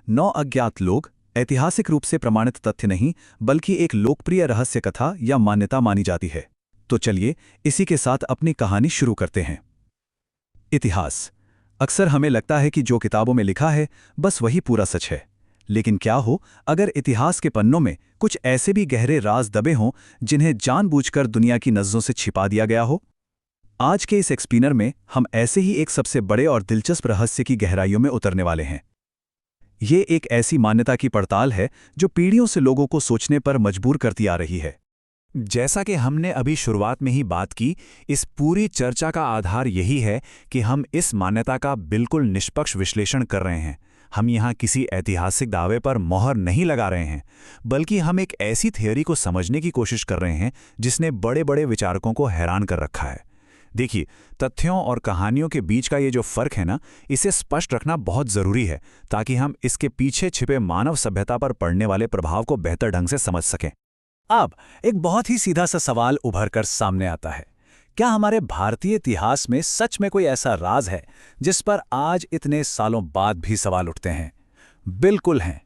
9 अज्ञात लोग ऐतिहासिक रूप से प्रमाणित तथ्य नहीं बल्कि एक लोकप्रिय रहस्य कथा या मान्यता मानी जाती है। तो चलिए इसी के साथ अपनी कहानी शुरू करते हैं। इतिहास। अक्सर हमें लगता है कि जो किताबों में लिखा है बस वही पूरा सच है, लेकिन क्या हो अगर इतिहास के पन्नों में कुछ ऐसे भी गहरे राज दबे हों जिन्हें जानबूझकर दुनिया की नज़रों से छिपा दिया गया हो। आज के इस एक्सप्लेनर में हम ऐसे ही एक सबसे बड़े और दिलचस्प रहस्य की गहराइयों में उतरने वाले हैं। ये एक ऐसी मान्यता की पड़ताल है जो पीढ़ियों से लोगों को सोचने पर मजबूर करती आ रही है। जैसा कि हमने अभी शुरुआत में ही बात की, इस पूरी चर्चा का आधार यही है कि हम इस मान्यता का बिल्कुल निष्पक्ष विश्लेषण कर रहे हैं। हम यहाँ किसी ऐतिहासिक दावे पर मोहर नहीं लगा रहे हैं, बल्कि हम एक ऐसी थियोरी को समझने की कोशिश कर रहे हैं जिसने बड़े बड़े विचारकों को हैरान कर रखा है। देखिए, तथ्यों और कहानियों के बीच का ये जो फर्क है ना, इसे स्पष्ट रखना बहुत ज़रूरी है ताकि हम इसके पीछे छिपे मानव सभ्यता पर पड़ने वाले प्रभाव को बेहतर ढंग से समझ सकें। अब एक बहुत ही सीधा सा सवाल उभरकर सामने आता है। क्या हमारे भारतीय इतिहास में सच में कोई ऐसा राज है जिस पर आज इतने सालों बाद भी सवाल उठते हैं? बिल्कुल हैं।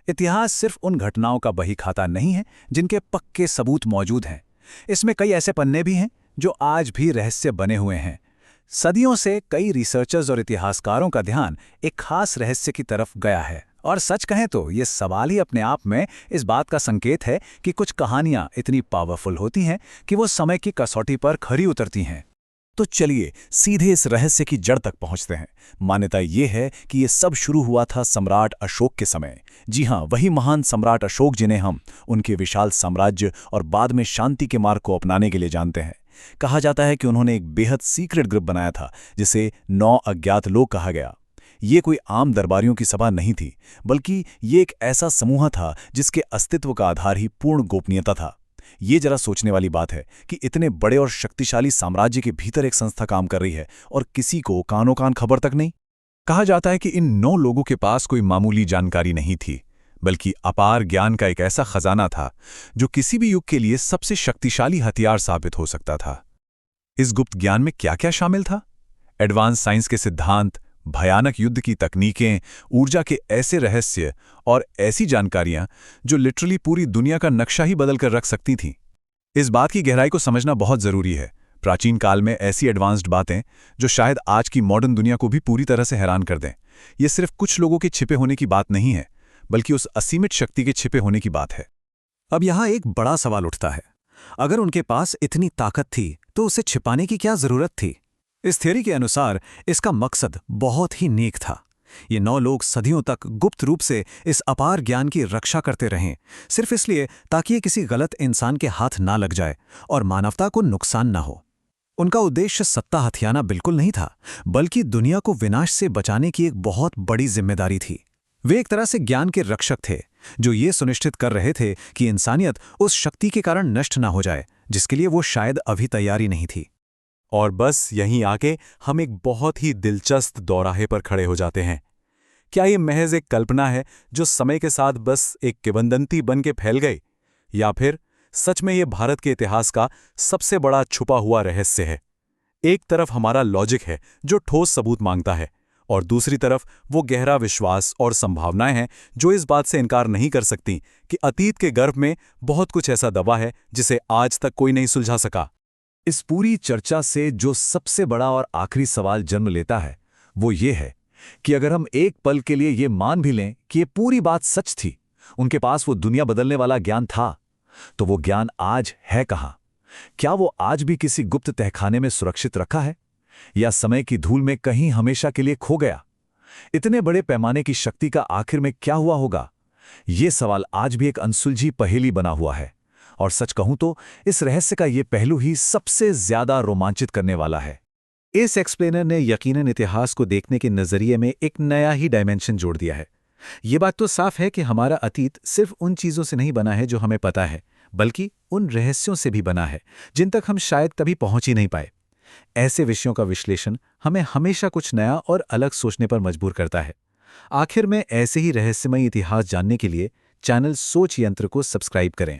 इतिहास सिर्फ उन घटनाओं का बही खाता नहीं है जिनके पक्के सबूत मौजूद हैं। इसमें कई ऐसे पन्ने भी हैं जो आज भी रहस्य बने हुए हैं। सदियों से कई रिसर्चर्स और इतिहासकारों का ध्यान एक खास रहस्य की तरफ गया है, और सच कहें तो ये सवाल ही अपने आप में इस बात का संकेत है कि कुछ कहानियां इतनी पावरफुल होती हैं कि वो समय की कसौटी पर खरी उतरती हैं। तो चलिए सीधे इस रहस्य की जड़ तक पहुंचते हैं। मान्यता ये है कि ये सब शुरू हुआ था सम्राट अशोक के समय। जी हाँ, वही महान सम्राट अशोक जिन्हें हम उनके विशाल साम्राज्य और बाद में शांति के मार्ग को अपनाने के लिए जानते हैं। कहा जाता है कि उन्होंने एक बेहद सीक्रेट ग्रुप बनाया था जिसे 9 अज्ञात लोग कहा गया। ये कोई आम दरबारियों की सभा नहीं थी, बल्कि ये एक ऐसा समूह था जिसके अस्तित्व का आधार ही पूर्ण गोपनीयता था। ये जरा सोचने वाली बात है कि इतने बड़े और शक्तिशाली साम्राज्य के भीतर एक संस्था काम कर रही है और किसी को कानो कान खबर तक नहीं। कहा जाता है कि इन 9 लोगों के पास कोई मामूली जानकारी नहीं थी, बल्कि अपार ज्ञान का एक ऐसा खजाना था जो किसी भी युग के लिए सबसे शक्तिशाली हथियार साबित हो सकता था। इस गुप्त ज्ञान में क्या क्या शामिल था? एडवांस साइंस के सिद्धांत, भयानक युद्ध की तकनीकें, ऊर्जा के ऐसे रहस्य और ऐसी जानकारियां जो लिटरली पूरी दुनिया का नक्शा ही बदल कर रख सकती थीं। इस बात की गहराई को समझना बहुत जरूरी है। प्राचीन काल में ऐसी एडवांस्ड बातें जो शायद आज की मॉडर्न दुनिया को भी पूरी तरह से हैरान कर दें। ये सिर्फ कुछ लोगों के छिपे होने की बात नहीं है, बल्कि उस असीमित शक्ति के छिपे होने की बात है। अब यहाँ एक बड़ा सवाल उठता है, अगर उनके पास इतनी ताकत थी तो उसे छिपाने की क्या जरूरत थी? इस थ्योरी के अनुसार इसका मकसद बहुत ही नेक था। ये 9 लोग सदियों तक गुप्त रूप से इस अपार ज्ञान की रक्षा करते रहें, सिर्फ इसलिए ताकि ये किसी गलत इंसान के हाथ ना लग जाए और मानवता को नुकसान ना हो। उनका उद्देश्य सत्ता हथियाना बिल्कुल नहीं था, बल्कि दुनिया को विनाश से बचाने की एक बहुत बड़ी जिम्मेदारी थी। वे एक तरह से ज्ञान के रक्षक थे जो ये सुनिश्चित कर रहे थे कि इंसानियत उस शक्ति के कारण नष्ट ना हो जाए जिसके लिए वो शायद अभी तैयारी नहीं थी। और बस यहीं आके हम एक बहुत ही दिलचस्प दौराहे पर खड़े हो जाते हैं। क्या ये महज एक कल्पना है जो समय के साथ बस एक किंवदंती बन के फैल गई, या फिर सच में ये भारत के इतिहास का सबसे बड़ा छुपा हुआ रहस्य है? एक तरफ हमारा लॉजिक है जो ठोस सबूत मांगता है, और दूसरी तरफ वो गहरा विश्वास और संभावनाएं हैं जो इस बात से इनकार नहीं कर सकती कि अतीत के गर्भ में बहुत कुछ ऐसा दबा है जिसे आज तक कोई नहीं सुलझा सका। इस पूरी चर्चा से जो सबसे बड़ा और आखिरी सवाल जन्म लेता है वो ये है कि अगर हम एक पल के लिए ये मान भी लें कि ये पूरी बात सच थी, उनके पास वो दुनिया बदलने वाला ज्ञान था, तो वो ज्ञान आज है कहाँ? क्या वो आज भी किसी गुप्त तहखाने में सुरक्षित रखा है, या समय की धूल में कहीं हमेशा के लिए खो गया? इतने बड़े पैमाने की शक्ति का आखिर में क्या हुआ होगा? ये सवाल आज भी एक अनसुलझी पहेली बना हुआ है, और सच कहूं तो इस रहस्य का ये पहलू ही सबसे ज्यादा रोमांचित करने वाला है। इस एक्सप्लेनर ने यकीनन इतिहास को देखने के नजरिए में एक नया ही डायमेंशन जोड़ दिया है। ये बात तो साफ है कि हमारा अतीत सिर्फ उन चीजों से नहीं बना है जो हमें पता है, बल्कि उन रहस्यों से भी बना है जिन तक हम शायद कभी पहुंच ही नहीं पाए। ऐसे विषयों का विश्लेषण हमें हमेशा कुछ नया और अलग सोचने पर मजबूर करता है। आखिर में ऐसे ही रहस्यमयी इतिहास जानने के लिए चैनल सोच यंत्र को सब्सक्राइब करें।